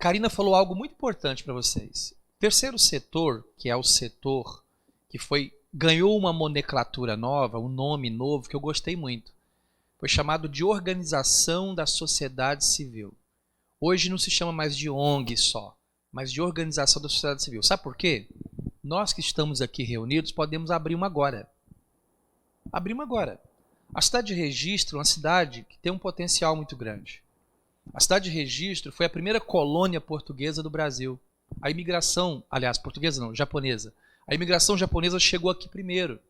Karina falou algo muito importante para vocês. Terceiro setor, que é o setor que ganhou uma nomenclatura nova, um nome novo que eu gostei muito. Foi chamado de Organização da Sociedade Civil. Hoje não se chama mais de ONG só, mas de Organização da Sociedade Civil. Sabe por quê? Nós que estamos aqui reunidos podemos abrir uma agora. Abrir uma agora. A cidade de Registro é uma cidade que tem um potencial muito grande. A cidade de Registro foi a primeira colônia portuguesa do Brasil. A imigração, aliás, portuguesa não, japonesa. A imigração japonesa chegou aqui primeiro.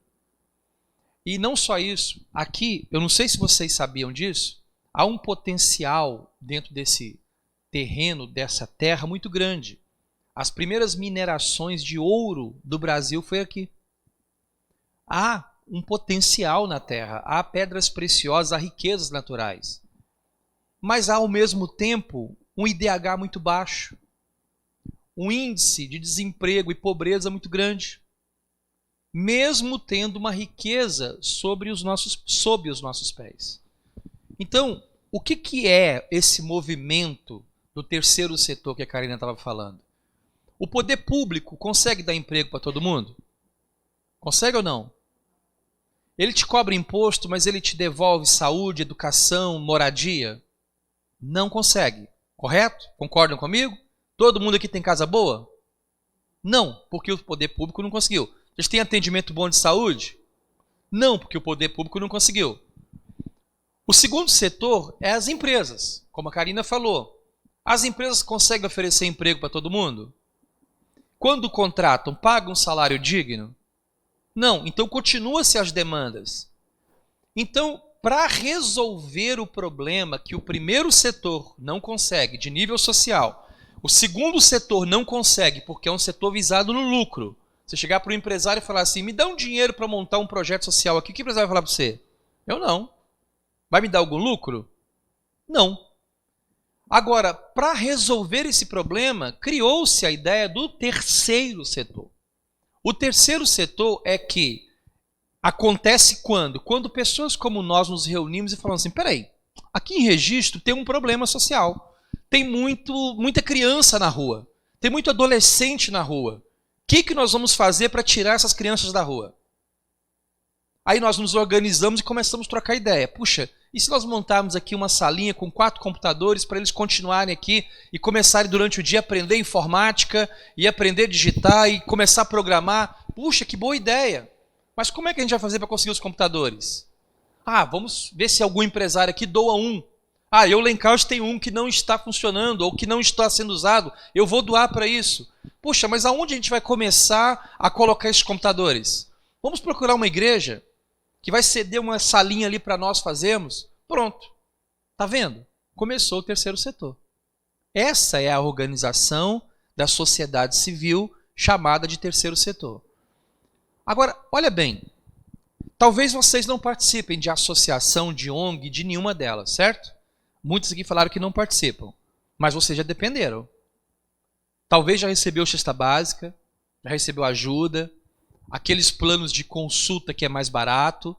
E não só isso, aqui, eu não sei se vocês sabiam disso, há um potencial dentro desse terreno, dessa terra muito grande. As primeiras minerações de ouro do Brasil foi aqui. Há um potencial na terra, há pedras preciosas, há riquezas naturais. Mas há ao mesmo tempo um IDH muito baixo, um índice de desemprego e pobreza muito grande, mesmo tendo uma riqueza sob os nossos pés. Então, o que é esse movimento do terceiro setor que a Karina estava falando? O poder público consegue dar emprego para todo mundo? Consegue ou não? Ele te cobra imposto, mas ele te devolve saúde, educação, moradia? Não consegue. Correto? Concordam comigo? Todo mundo aqui tem casa boa? Não, porque o poder público não conseguiu. Vocês têm atendimento bom de saúde? Não, porque o poder público não conseguiu. O segundo setor é as empresas, como a Karina falou. As empresas conseguem oferecer emprego para todo mundo? Quando contratam, pagam um salário digno? Não, então continua-se as demandas. Então, para resolver o problema que o primeiro setor não consegue de nível social, o segundo setor não consegue porque é um setor visado no lucro. Você chegar para o empresário e falar assim, me dá um dinheiro para montar um projeto social aqui, o que o empresário vai falar para você? Eu não. Vai me dar algum lucro? Não. Agora, para resolver esse problema, criou-se a ideia do terceiro setor. O terceiro setor é que acontece quando? Quando pessoas como nós nos reunimos e falamos assim, peraí, aqui em Registro tem um problema social. Tem muita criança na rua. Tem muito adolescente na rua. O que nós vamos fazer para tirar essas crianças da rua? Aí nós nos organizamos e começamos a trocar ideia. Puxa, e se nós montarmos aqui uma salinha com 4 computadores para eles continuarem aqui e começarem durante o dia a aprender informática e aprender a digitar e começar a programar? Puxa, que boa ideia! Mas como é que a gente vai fazer para conseguir os computadores? Vamos ver se algum empresário aqui doa um. Eu lá em casa tenho um que não está funcionando ou que não está sendo usado. Eu vou doar para isso. Puxa, mas aonde a gente vai começar a colocar esses computadores? Vamos procurar uma igreja que vai ceder uma salinha ali para nós fazermos? Pronto. Está vendo? Começou o terceiro setor. Essa é a organização da sociedade civil chamada de terceiro setor. Agora, olha bem. Talvez vocês não participem de associação, de ONG, de nenhuma delas, certo? Muitos aqui falaram que não participam, mas vocês já dependeram. Talvez já recebeu cesta básica, já recebeu ajuda, aqueles planos de consulta que é mais barato.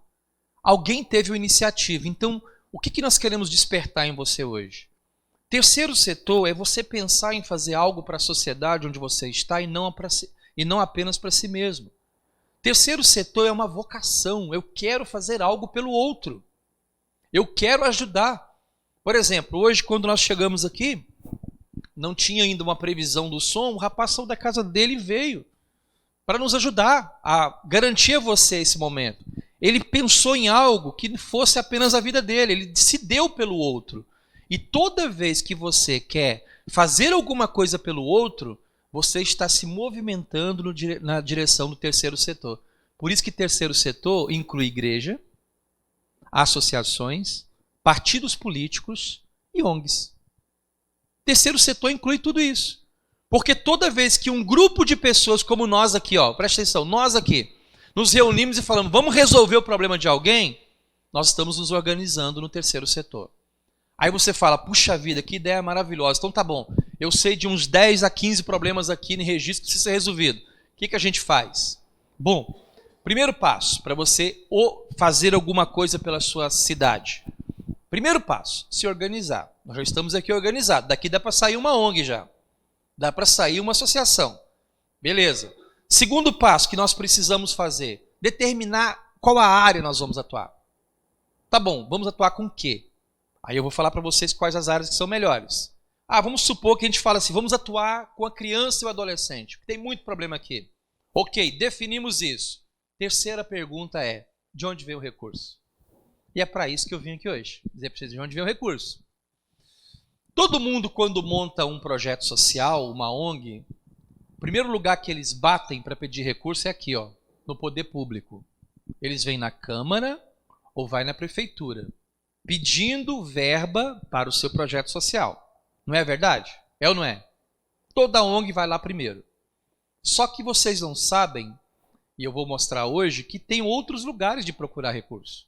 Alguém teve uma iniciativa. Então, o que nós queremos despertar em você hoje? Terceiro setor é você pensar em fazer algo para a sociedade onde você está e não apenas para si mesmo. Terceiro setor é uma vocação. Eu quero fazer algo pelo outro. Eu quero ajudar. Por exemplo, hoje quando nós chegamos aqui, não tinha ainda uma previsão do som, o rapaz saiu da casa dele e veio para nos ajudar a garantir a você esse momento. Ele pensou em algo que fosse apenas a vida dele, ele se deu pelo outro. E toda vez que você quer fazer alguma coisa pelo outro, você está se movimentando na direção do terceiro setor. Por isso que terceiro setor inclui igreja, associações, partidos políticos e ONGs. Terceiro setor inclui tudo isso. Porque toda vez que um grupo de pessoas como nós aqui, presta atenção, nós aqui, nos reunimos e falamos, vamos resolver o problema de alguém, nós estamos nos organizando no terceiro setor. Aí você fala, puxa vida, que ideia maravilhosa. Então tá bom, eu sei de uns 10 a 15 problemas aqui no registro que precisa ser resolvido. O que a gente faz? Bom, primeiro passo para você fazer alguma coisa pela sua cidade. Primeiro passo, se organizar. Nós já estamos aqui organizados. Daqui dá para sair uma ONG já. Dá para sair uma associação. Beleza. Segundo passo que nós precisamos fazer, determinar qual a área nós vamos atuar. Tá bom, vamos atuar com o quê? Aí eu vou falar para vocês quais as áreas que são melhores. Vamos supor que a gente fala assim, vamos atuar com a criança e o adolescente. Tem muito problema aqui. Ok, definimos isso. Terceira pergunta é, de onde vem o recurso? E é para isso que eu vim aqui hoje, dizer para vocês de onde vem o recurso. Todo mundo, quando monta um projeto social, uma ONG, o primeiro lugar que eles batem para pedir recurso é aqui, ó, no poder público. Eles vêm na Câmara ou vai na Prefeitura, pedindo verba para o seu projeto social. Não é verdade? É ou não é? Toda ONG vai lá primeiro. Só que vocês não sabem, e eu vou mostrar hoje, que tem outros lugares de procurar recurso.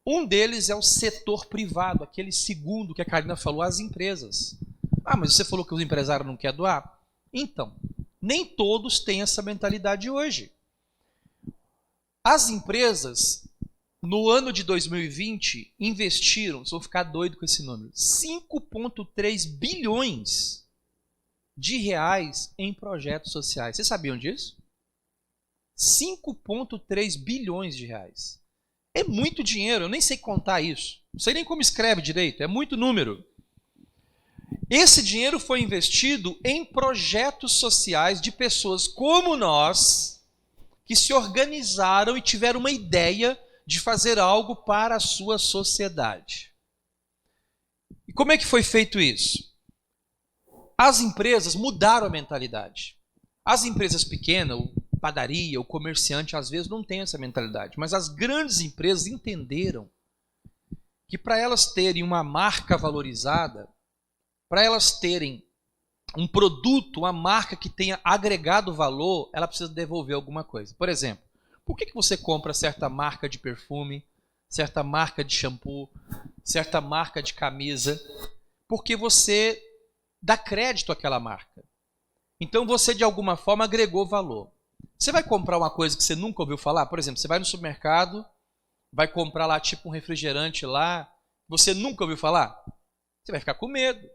Um deles é o setor privado, aquele segundo que a Karina falou, as empresas. Mas você falou que os empresários não querem doar? Então, nem todos têm essa mentalidade hoje. As empresas, no ano de 2020, investiram, vocês vão ficar doido com esse número, 5,3 bilhões de reais em projetos sociais. Vocês sabiam disso? 5,3 bilhões de reais. É muito dinheiro, eu nem sei contar isso. Não sei nem como escreve direito, é muito número. Esse dinheiro foi investido em projetos sociais de pessoas como nós, que se organizaram e tiveram uma ideia de fazer algo para a sua sociedade. E como é que foi feito isso? As empresas mudaram a mentalidade. As empresas pequenas, padaria, o comerciante, às vezes não tem essa mentalidade. Mas as grandes empresas entenderam que para elas terem uma marca valorizada, para elas terem um produto, uma marca que tenha agregado valor, ela precisa devolver alguma coisa. Por exemplo, por que você compra certa marca de perfume, certa marca de shampoo, certa marca de camisa? Porque você dá crédito àquela marca. Então você, de alguma forma, agregou valor. Você vai comprar uma coisa que você nunca ouviu falar? Por exemplo, você vai no supermercado, vai comprar lá tipo um refrigerante lá, você nunca ouviu falar? Você vai ficar com medo.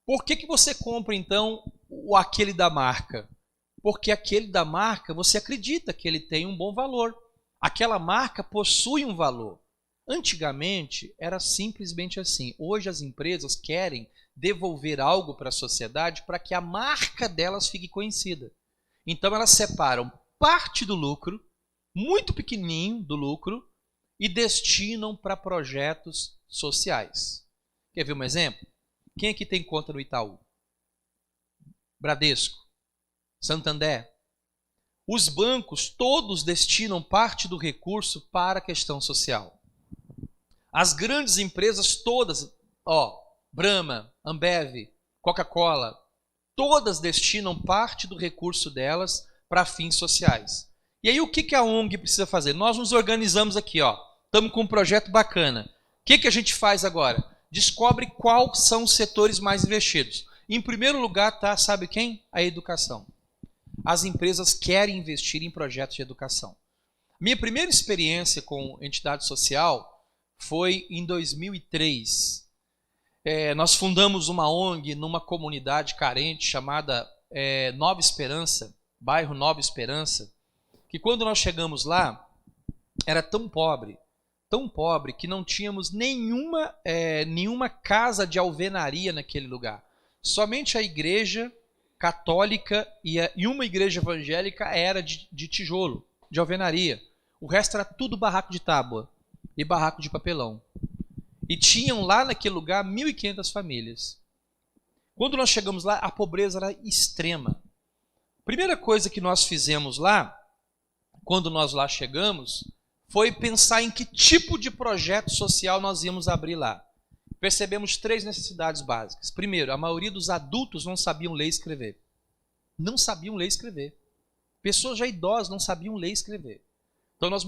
Por que você compra, então, aquele da marca? Porque aquele da marca, você acredita que ele tem um bom valor. Aquela marca possui um valor. Antigamente, era simplesmente assim. Hoje as empresas querem devolver algo para a sociedade para que a marca delas fique conhecida. Então elas separam parte do lucro, muito pequenininho do lucro, e destinam para projetos sociais. Quer ver um exemplo? Quem aqui tem conta no Itaú? Bradesco? Santander? Os bancos todos destinam parte do recurso para a questão social. As grandes empresas todas, Brahma, Ambev, Coca-Cola, todas destinam parte do recurso delas para fins sociais. E aí o que a ONG precisa fazer? Nós nos organizamos aqui, estamos com um projeto bacana. O que a gente faz agora? Descobre quais são os setores mais investidos. Em primeiro lugar está, sabe quem? A educação. As empresas querem investir em projetos de educação. Minha primeira experiência com entidade social foi em 2003. Nós fundamos uma ONG numa comunidade carente chamada Nova Esperança, bairro Nova Esperança, que quando nós chegamos lá, era tão pobre que não tínhamos nenhuma casa de alvenaria naquele lugar. Somente a igreja católica e uma igreja evangélica era de tijolo, de alvenaria. O resto era tudo barraco de tábua e barraco de papelão. E tinham lá naquele lugar 1.500 famílias. Quando nós chegamos lá, a pobreza era extrema. Primeira coisa que nós fizemos lá, quando nós lá chegamos, foi pensar em que tipo de projeto social nós íamos abrir lá. Percebemos 3 necessidades básicas. Primeiro, a maioria dos adultos não sabiam ler e escrever. Não sabiam ler e escrever. Pessoas já idosas não sabiam ler e escrever. Então nós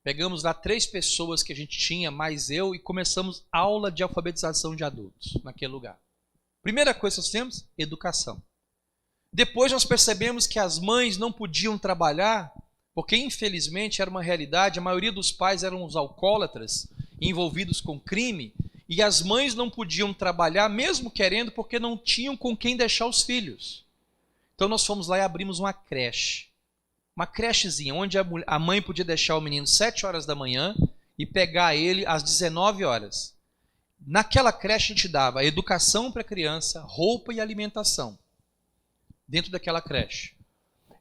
pegamos lá 3 pessoas que a gente tinha, mais eu, e começamos aula de alfabetização de adultos naquele lugar. Primeira coisa que nós temos, educação. Depois nós percebemos que as mães não podiam trabalhar, porque infelizmente era uma realidade, a maioria dos pais eram os alcoólatras, envolvidos com crime, e as mães não podiam trabalhar, mesmo querendo, porque não tinham com quem deixar os filhos. Então nós fomos lá e abrimos uma creche. Uma crechezinha, onde a mãe podia deixar o menino 7 horas da manhã e pegar ele às 19 horas. Naquela creche a gente dava educação para a criança, roupa e alimentação. Dentro daquela creche.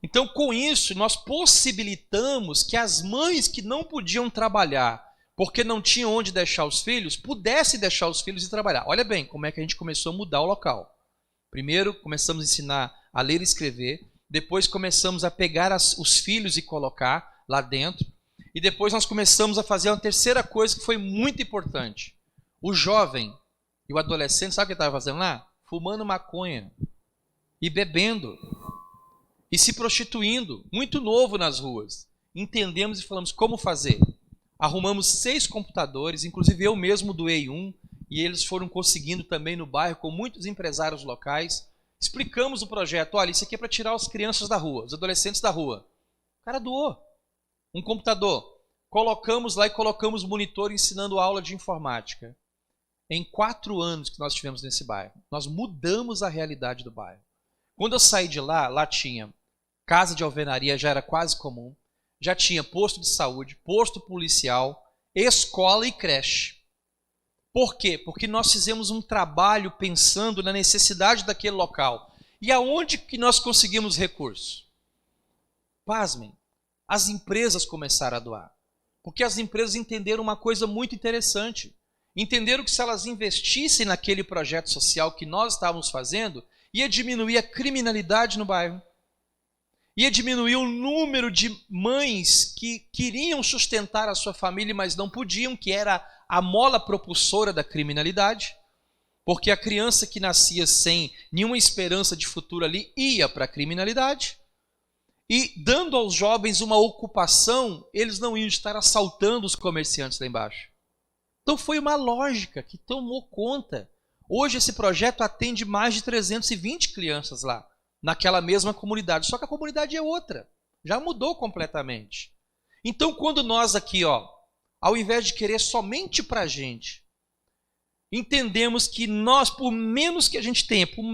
Então, com isso, nós possibilitamos que as mães que não podiam trabalhar, porque não tinham onde deixar os filhos, pudessem deixar os filhos e trabalhar. Olha bem como é que a gente começou a mudar o local. Primeiro, começamos a ensinar a ler e escrever. Depois, começamos a pegar os filhos e colocar lá dentro. E depois, nós começamos a fazer uma terceira coisa que foi muito importante. O jovem e o adolescente, sabe o que estava fazendo lá? Fumando maconha e bebendo. E se prostituindo, muito novo nas ruas. Entendemos e falamos como fazer. Arrumamos 6 computadores, inclusive eu mesmo doei um, e eles foram conseguindo também no bairro com muitos empresários locais. Explicamos o projeto, olha, isso aqui é para tirar as crianças da rua, os adolescentes da rua. O cara doou um computador. Colocamos lá e colocamos monitor ensinando aula de informática. Em 4 anos que nós tivemos nesse bairro, nós mudamos a realidade do bairro. Quando eu saí de lá, lá tinha casa de alvenaria, já era quase comum, já tinha posto de saúde, posto policial, escola e creche. Por quê? Porque nós fizemos um trabalho pensando na necessidade daquele local. E aonde que nós conseguimos recursos? Pasmem, as empresas começaram a doar. Porque as empresas entenderam uma coisa muito interessante. Entenderam que se elas investissem naquele projeto social que nós estávamos fazendo, ia diminuir a criminalidade no bairro. Ia diminuir o número de mães que queriam sustentar a sua família, mas não podiam, que era a mola propulsora da criminalidade. Porque a criança que nascia sem nenhuma esperança de futuro ali ia para a criminalidade. E dando aos jovens uma ocupação, eles não iam estar assaltando os comerciantes lá embaixo. Então foi uma lógica que tomou conta. Hoje esse projeto atende mais de 320 crianças lá, naquela mesma comunidade. Só que a comunidade é outra, já mudou completamente. Então quando nós aqui, ao invés de querer somente para a gente, entendemos que nós, por menos que a gente tenha, por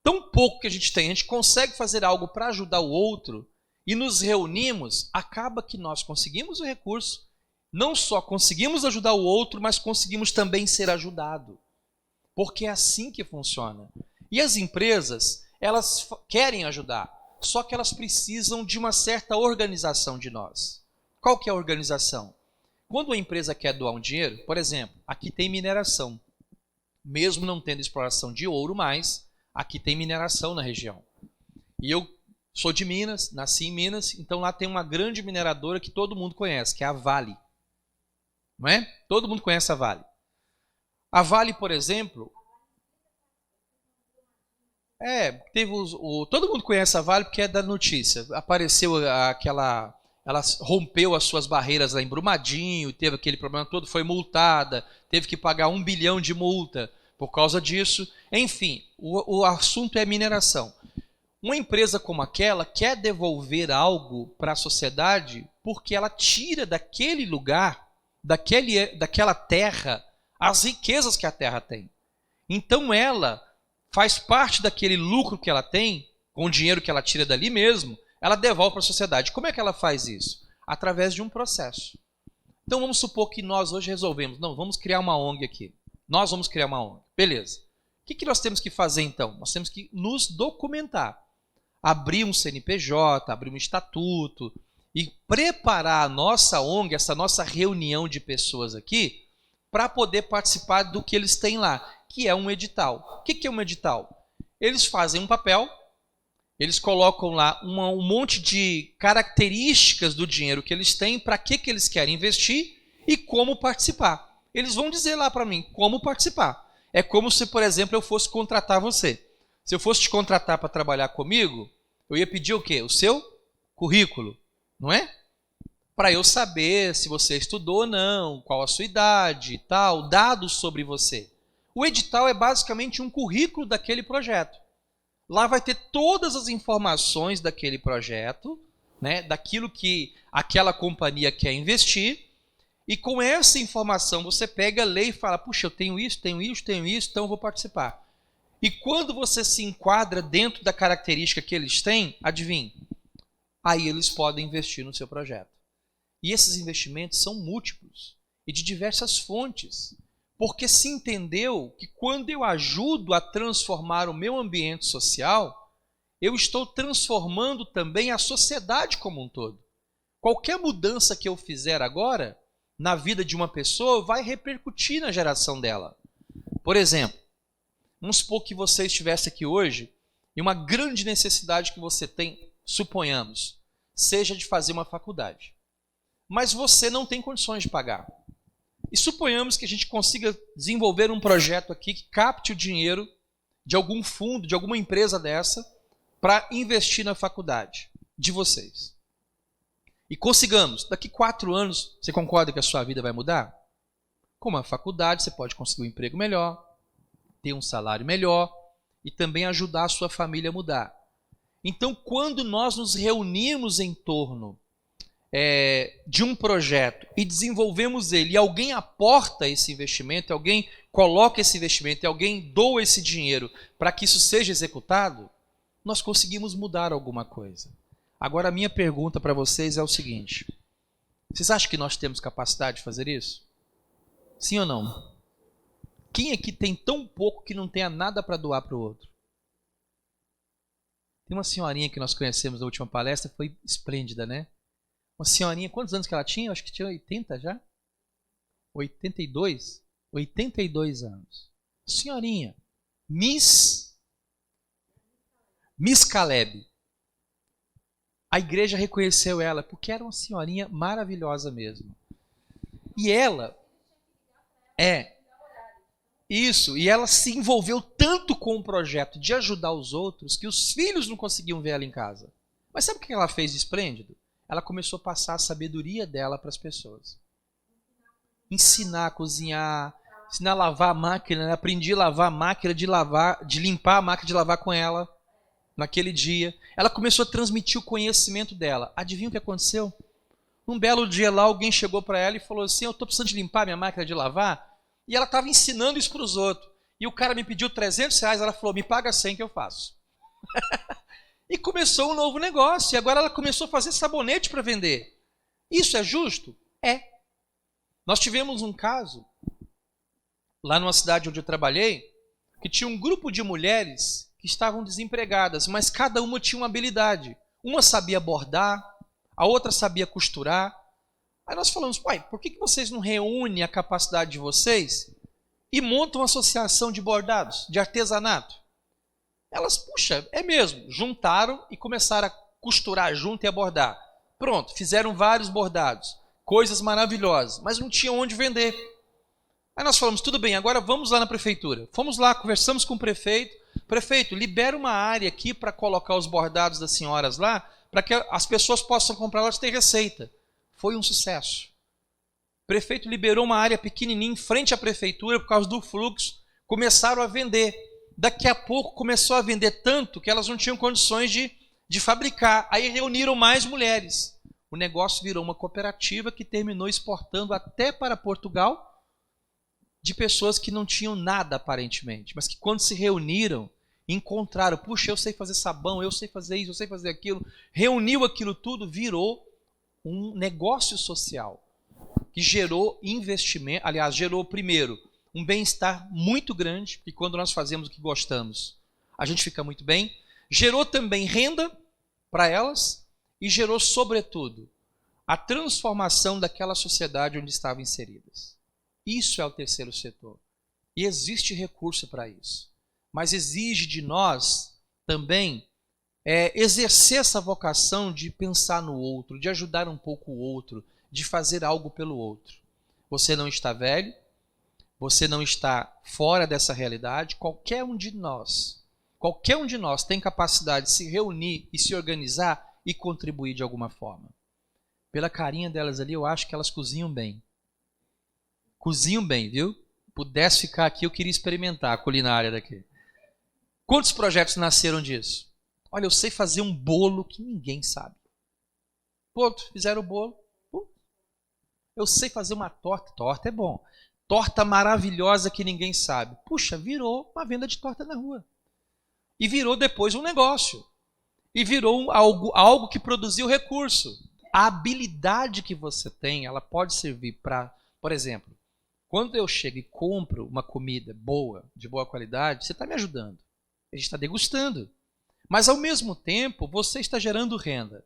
tão pouco que a gente consegue fazer algo para ajudar o outro, e nos reunimos, acaba que nós conseguimos o recurso, não só conseguimos ajudar o outro, mas conseguimos também ser ajudado. Porque é assim que funciona. E as empresas, elas querem ajudar, só que elas precisam de uma certa organização de nós. Qual que é a organização? Quando a empresa quer doar um dinheiro, por exemplo, aqui tem mineração. Mesmo não tendo exploração de ouro mais, aqui tem mineração na região. E eu sou de Minas, nasci em Minas, então lá tem uma grande mineradora que todo mundo conhece, que é a Vale. Não é? Todo mundo conhece a Vale. A Vale, por exemplo, todo mundo conhece a Vale porque é da notícia. Apareceu ela rompeu as suas barreiras lá em Brumadinho, teve aquele problema todo, foi multada, teve que pagar 1 bilhão de multa por causa disso. Enfim, o assunto é mineração. Uma empresa como aquela quer devolver algo para a sociedade porque ela tira daquele lugar, daquela terra, as riquezas que a terra tem. Então ela faz parte daquele lucro que ela tem, com o dinheiro que ela tira dali mesmo, ela devolve para a sociedade. Como é que ela faz isso? Através de um processo. Então vamos supor que nós hoje resolvemos, não, vamos criar uma ONG aqui. Nós vamos criar uma ONG. Beleza. O que nós temos que fazer então? Nós temos que nos documentar. Abrir um CNPJ, abrir um estatuto e preparar a nossa ONG, essa nossa reunião de pessoas aqui, para poder participar do que eles têm lá, que é um edital. O que é um edital? Eles fazem um papel, eles colocam lá um monte de características do dinheiro que eles têm, para que eles querem investir e como participar. Eles vão dizer lá para mim como participar. É como se, por exemplo, eu fosse contratar você. Se eu fosse te contratar para trabalhar comigo, eu ia pedir o quê? O seu currículo, não é? Para eu saber se você estudou ou não, qual a sua idade e tal, dados sobre você. O edital é basicamente um currículo daquele projeto. Lá vai ter todas as informações daquele projeto, né, daquilo que aquela companhia quer investir. E com essa informação você pega, lê e fala, puxa, eu tenho isso, então eu vou participar. E quando você se enquadra dentro da característica que eles têm, adivinhe, aí eles podem investir no seu projeto. E esses investimentos são múltiplos e de diversas fontes. Porque se entendeu que quando eu ajudo a transformar o meu ambiente social, eu estou transformando também a sociedade como um todo. Qualquer mudança que eu fizer agora na vida de uma pessoa vai repercutir na geração dela. Por exemplo, vamos supor que você estivesse aqui hoje e uma grande necessidade que você tem, suponhamos, seja de fazer uma faculdade. Mas você não tem condições de pagar. E suponhamos que a gente consiga desenvolver um projeto aqui que capte o dinheiro de algum fundo, de alguma empresa dessa, para investir na faculdade de vocês. E consigamos, daqui 4 anos, você concorda que a sua vida vai mudar? Com uma faculdade você pode conseguir um emprego melhor, ter um salário melhor e também ajudar a sua família a mudar. Então, quando nós nos reunimos em torno de um projeto e desenvolvemos ele, e alguém aporta esse investimento, alguém coloca esse investimento, e alguém doa esse dinheiro para que isso seja executado, nós conseguimos mudar alguma coisa. Agora, a minha pergunta para vocês é o seguinte: vocês acham que nós temos capacidade de fazer isso? Sim ou não? Quem aqui tem tão pouco que não tenha nada para doar para o outro? Tem uma senhorinha que nós conhecemos na última palestra, foi esplêndida, né? Uma senhorinha, quantos anos que ela tinha? Eu acho que tinha 80 já? 82? 82 anos. Senhorinha, Miss Caleb. A igreja reconheceu ela porque era uma senhorinha maravilhosa mesmo. E ela e ela se envolveu tanto com o projeto de ajudar os outros que os filhos não conseguiam ver ela em casa. Mas sabe o que ela fez de esplêndido? Ela começou a passar a sabedoria dela para as pessoas. Ensinar a cozinhar, ensinar a lavar a máquina. Ela aprendia a lavar a máquina de limpar a máquina de lavar com ela naquele dia. Ela começou a transmitir o conhecimento dela. Adivinha o que aconteceu? Um belo dia lá, alguém chegou para ela e falou assim: eu estou precisando de limpar minha máquina de lavar. E ela estava ensinando isso para os outros. E o cara me pediu R$300, ela falou: me paga 100 que eu faço. E começou um novo negócio. E agora ela começou a fazer sabonete para vender. Isso é justo? É. Nós tivemos um caso, lá numa cidade onde eu trabalhei, que tinha um grupo de mulheres que estavam desempregadas, mas cada uma tinha uma habilidade. Uma sabia bordar, a outra sabia costurar. Aí nós falamos: pai, por que vocês não reúnem a capacidade de vocês e montam uma associação de bordados, de artesanato? Elas, puxa, é mesmo, juntaram e começaram a costurar junto e a bordar. Pronto, fizeram vários bordados, coisas maravilhosas, mas não tinham onde vender. Aí nós falamos: tudo bem, agora vamos lá na prefeitura. Fomos lá, conversamos com o prefeito. Prefeito, libera uma área aqui para colocar os bordados das senhoras lá, para que as pessoas possam comprar, elas têm receita. Foi um sucesso. O prefeito liberou uma área pequenininha em frente à prefeitura por causa do fluxo. Começaram a vender. Daqui a pouco começou a vender tanto que elas não tinham condições de fabricar. Aí reuniram mais mulheres. O negócio virou uma cooperativa que terminou exportando até para Portugal, de pessoas que não tinham nada aparentemente, mas que quando se reuniram, encontraram: puxa, eu sei fazer sabão, eu sei fazer isso, eu sei fazer aquilo. Reuniu aquilo tudo, virou um negócio social que gerou investimento. Aliás, gerou primeiro um bem-estar muito grande, porque quando nós fazemos o que gostamos, a gente fica muito bem. Gerou também renda para elas e gerou, sobretudo, a transformação daquela sociedade onde estavam inseridas. Isso é o terceiro setor. E existe recurso para isso. Mas exige de nós também exercer essa vocação de pensar no outro, de ajudar um pouco o outro, de fazer algo pelo outro. Você não está velho, você não está fora dessa realidade. Qualquer um de nós tem capacidade de se reunir e se organizar e contribuir de alguma forma. Pela carinha delas ali, eu acho que elas cozinham bem. Cozinham bem, viu? Pudesse ficar aqui, eu queria experimentar a culinária daqui. Quantos projetos nasceram disso? Olha, eu sei fazer um bolo que ninguém sabe. Pronto, fizeram o bolo. Eu sei fazer uma torta. Torta é bom. Torta maravilhosa que ninguém sabe. Puxa, virou uma venda de torta na rua. E virou depois um negócio. E virou algo que produziu recurso. A habilidade que você tem, ela pode servir para, por exemplo, quando eu chego e compro uma comida boa, de boa qualidade, você está me ajudando. A gente está degustando. Mas, ao mesmo tempo, você está gerando renda.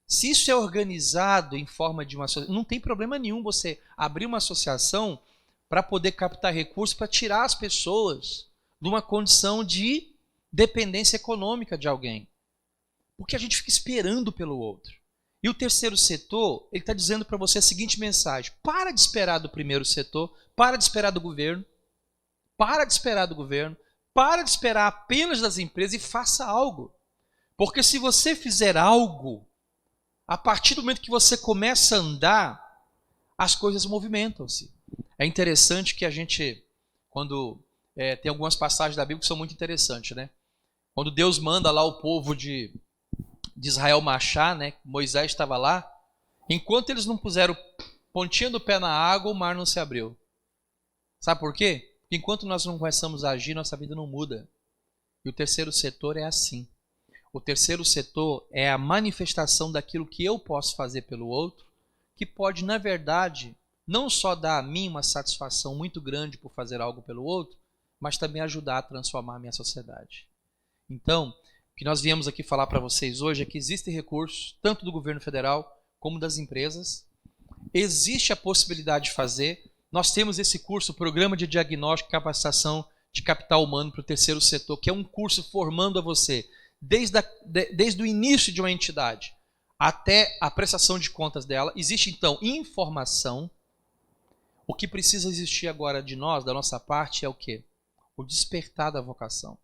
Se isso é organizado em forma de uma associação, não tem problema nenhum você abrir uma associação para poder captar recursos, para tirar as pessoas de uma condição de dependência econômica de alguém. Porque a gente fica esperando pelo outro. E o terceiro setor, ele está dizendo para você a seguinte mensagem: para de esperar do primeiro setor, para de esperar do governo, para de esperar do governo, para de esperar apenas das empresas e faça algo. Porque se você fizer algo, a partir do momento que você começa a andar, as coisas movimentam-se. É interessante que a gente, quando tem algumas passagens da Bíblia que são muito interessantes, né? Quando Deus manda lá o povo de Israel marchar, né? Moisés estava lá, enquanto eles não puseram pontinha do pé na água, o mar não se abriu. Sabe por quê? Porque enquanto nós não começamos a agir, nossa vida não muda. E o terceiro setor é assim. O terceiro setor é a manifestação daquilo que eu posso fazer pelo outro, que pode, na verdade, não só dar a mim uma satisfação muito grande por fazer algo pelo outro, mas também ajudar a transformar a minha sociedade. Então, o que nós viemos aqui falar para vocês hoje é que existem recursos, tanto do governo federal como das empresas. Existe a possibilidade de fazer. Nós temos esse curso, Programa de Diagnóstico e Capacitação de Capital Humano para o terceiro setor, que é um curso formando a você desde o início de uma entidade até a prestação de contas dela. Existe, então, informação. O que precisa existir agora de nós, da nossa parte, é o quê? O despertar da vocação.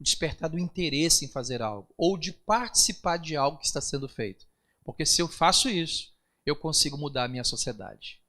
O despertar do interesse em fazer algo, ou de participar de algo que está sendo feito. Porque se eu faço isso, eu consigo mudar a minha sociedade.